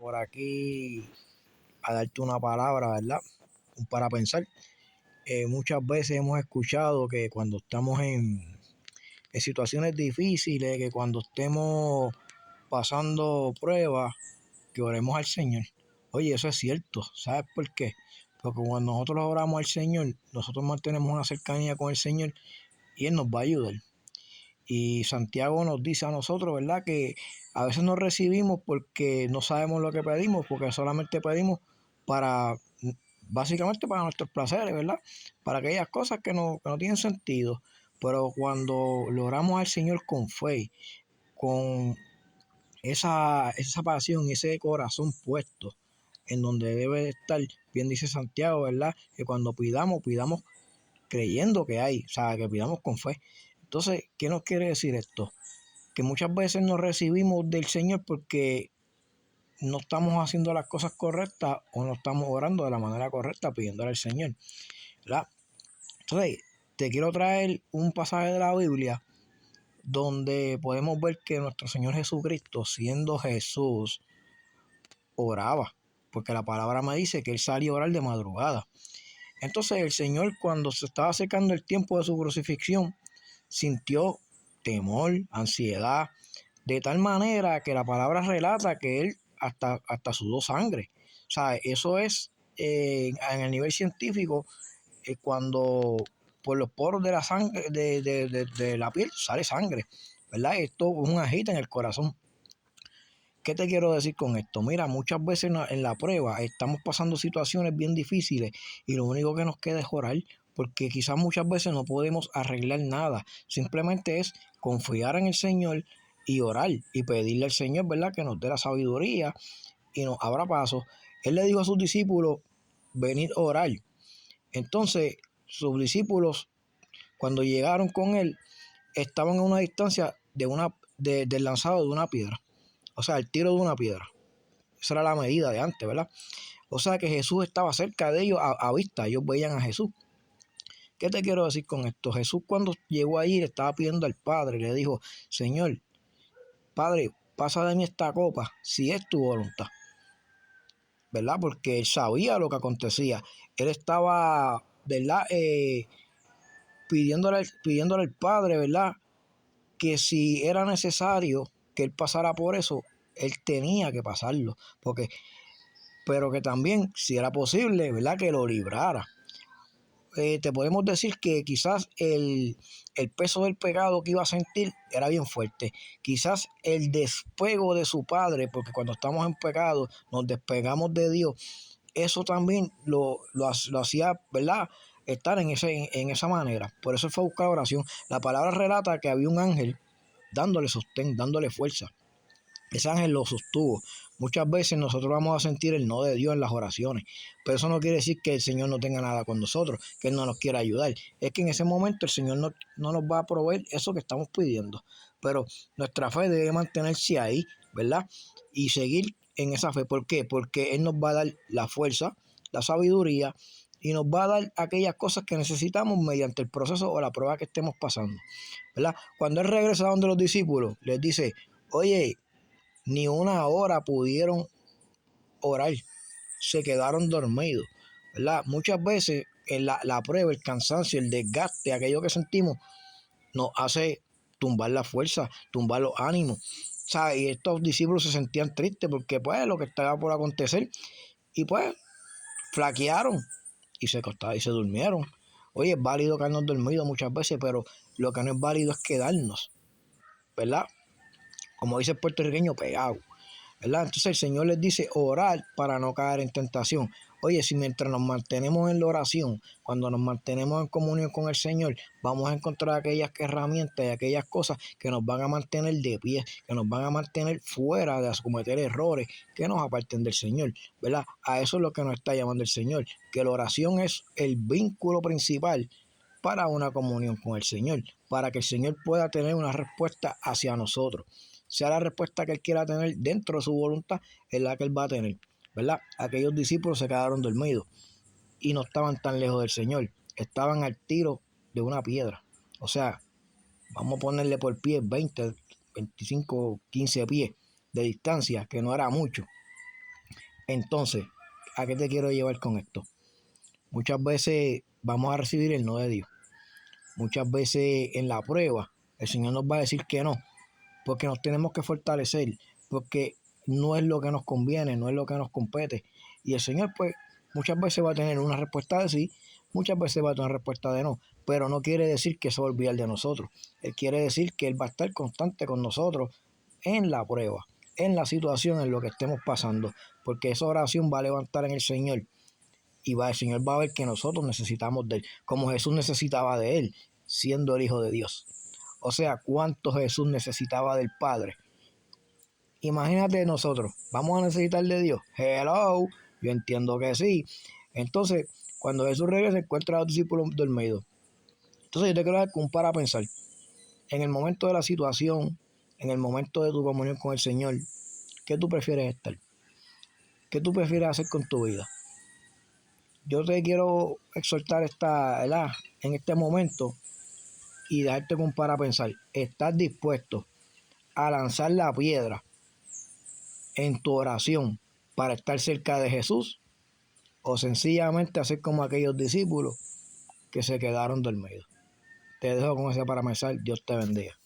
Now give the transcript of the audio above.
por aquí a darte una palabra, ¿verdad? Para pensar. Muchas veces hemos escuchado que cuando estamos en situaciones difíciles, que cuando estemos pasando pruebas, que oremos al Señor. Oye, eso es cierto. ¿Sabes por qué? Porque cuando nosotros oramos al Señor, nosotros mantenemos una cercanía con el Señor y Él nos va a ayudar. Y Santiago nos dice a nosotros, ¿verdad? Que a veces no recibimos porque no sabemos lo que pedimos, porque solamente pedimos para, básicamente para nuestros placeres, ¿verdad? Para aquellas cosas que no tienen sentido. Pero cuando logramos al Señor con fe, con esa pasión, ese corazón puesto en donde debe estar, bien dice Santiago, ¿verdad? Que cuando pidamos creyendo que hay, o sea, que pidamos con fe. Entonces, ¿qué nos quiere decir esto? Que muchas veces no recibimos del Señor porque no estamos haciendo las cosas correctas o no estamos orando de la manera correcta pidiéndole al Señor, ¿verdad? Entonces, te quiero traer un pasaje de la Biblia donde podemos ver que nuestro Señor Jesucristo, siendo Jesús, oraba, porque la palabra me dice que Él salía a orar de madrugada. Entonces el Señor, cuando se estaba acercando el tiempo de su crucifixión, sintió temor, ansiedad, de tal manera que la palabra relata que él hasta sudó sangre. O sea, eso es en el nivel científico, cuando por los poros de la sangre, de la piel, sale sangre, ¿verdad? Esto es un agita en el corazón. ¿Qué te quiero decir con esto? Mira, muchas veces en la prueba estamos pasando situaciones bien difíciles y lo único que nos queda es orar, porque quizás muchas veces no podemos arreglar nada. Simplemente es confiar en el Señor y orar y pedirle al Señor, ¿verdad? Que nos dé la sabiduría y nos abra paso. Él le dijo a sus discípulos, venid a orar. Entonces, sus discípulos, cuando llegaron con él, estaban a una distancia del lanzado de una piedra. O sea, el tiro de una piedra. Esa era la medida de antes, ¿verdad? O sea que Jesús estaba cerca de ellos a vista. Ellos veían a Jesús. ¿Qué te quiero decir con esto? Jesús, cuando llegó allí, le estaba pidiendo al Padre. Le dijo, Señor, Padre, pasa de mí esta copa si es tu voluntad, ¿verdad? Porque él sabía lo que acontecía. Él estaba, ¿verdad? Pidiéndole al Padre, ¿verdad? Que si era necesario que él pasara por eso, él tenía que pasarlo. Pero que también, si era posible, ¿verdad? Que lo librara. Te podemos decir que quizás el peso del pecado que iba a sentir era bien fuerte. Quizás el despego de su padre, porque cuando estamos en pecado nos despegamos de Dios, eso también lo hacía, ¿verdad? Estar en esa manera. Por eso fue a buscar oración. La palabra relata que había un ángel dándole sostén, dándole fuerza. Ese ángel lo sostuvo. Muchas veces nosotros vamos a sentir el no de Dios en las oraciones, pero eso no quiere decir que el Señor no tenga nada con nosotros, que Él no nos quiera ayudar. Es que en ese momento el Señor no nos va a proveer eso que estamos pidiendo, pero nuestra fe debe mantenerse ahí, ¿verdad? Y seguir en esa fe. ¿Por qué? Porque Él nos va a dar la fuerza, la sabiduría y nos va a dar aquellas cosas que necesitamos mediante el proceso o la prueba que estemos pasando, ¿verdad? Cuando Él regresa a donde los discípulos, les dice, oye, ni una hora pudieron orar, se quedaron dormidos, ¿verdad? Muchas veces la prueba, el cansancio, el desgaste, aquello que sentimos, nos hace tumbar la fuerza, tumbar los ánimos. O sea, y estos discípulos se sentían tristes porque pues lo que estaba por acontecer y pues flaquearon y se durmieron. Oye, es válido quedarnos dormidos muchas veces, pero lo que no es válido es quedarnos, ¿verdad? Como dice el puertorriqueño, pegado, ¿verdad? Entonces el Señor les dice orar para no caer en tentación. Oye, si mientras nos mantenemos en la oración, cuando nos mantenemos en comunión con el Señor, vamos a encontrar aquellas herramientas y aquellas cosas que nos van a mantener de pie, que nos van a mantener fuera de cometer errores que nos aparten del Señor, ¿verdad? A eso es lo que nos está llamando el Señor, que la oración es el vínculo principal para una comunión con el Señor, para que el Señor pueda tener una respuesta hacia nosotros. Sea la respuesta que Él quiera tener dentro de su voluntad, es la que Él va a tener, ¿verdad? Aquellos discípulos se quedaron dormidos y no estaban tan lejos del Señor, estaban al tiro de una piedra. O sea, vamos a ponerle por pie 20, 25, 15 pies de distancia, que no era mucho. Entonces, ¿a qué te quiero llevar con esto? Muchas veces vamos a recibir el no de Dios. Muchas veces en la prueba el Señor nos va a decir que no, porque nos tenemos que fortalecer, porque no es lo que nos conviene, no es lo que nos compete. Y el Señor, pues, muchas veces va a tener una respuesta de sí, muchas veces va a tener una respuesta de no, pero no quiere decir que se va a olvidar de nosotros. Él quiere decir que Él va a estar constante con nosotros en la prueba, en la situación, en lo que estemos pasando, porque esa oración va a levantar en el Señor y el Señor va a ver que nosotros necesitamos de Él, como Jesús necesitaba de Él, siendo el Hijo de Dios. O sea, cuánto Jesús necesitaba del Padre. Imagínate nosotros, ¿vamos a necesitar de Dios? Hello, yo entiendo que sí. Entonces, cuando Jesús regresa, encuentra a los discípulos dormidos. Entonces, yo te quiero dar un para pensar. En el momento de la situación, en el momento de tu comunión con el Señor, ¿qué tú prefieres estar? ¿Qué tú prefieres hacer con tu vida? Yo te quiero exhortar en este momento y darte un para pensar. ¿Estás dispuesto a lanzar la piedra en tu oración para estar cerca de Jesús? ¿O sencillamente hacer como aquellos discípulos que se quedaron dormidos? Te dejo con ese para pensar. Dios te bendiga.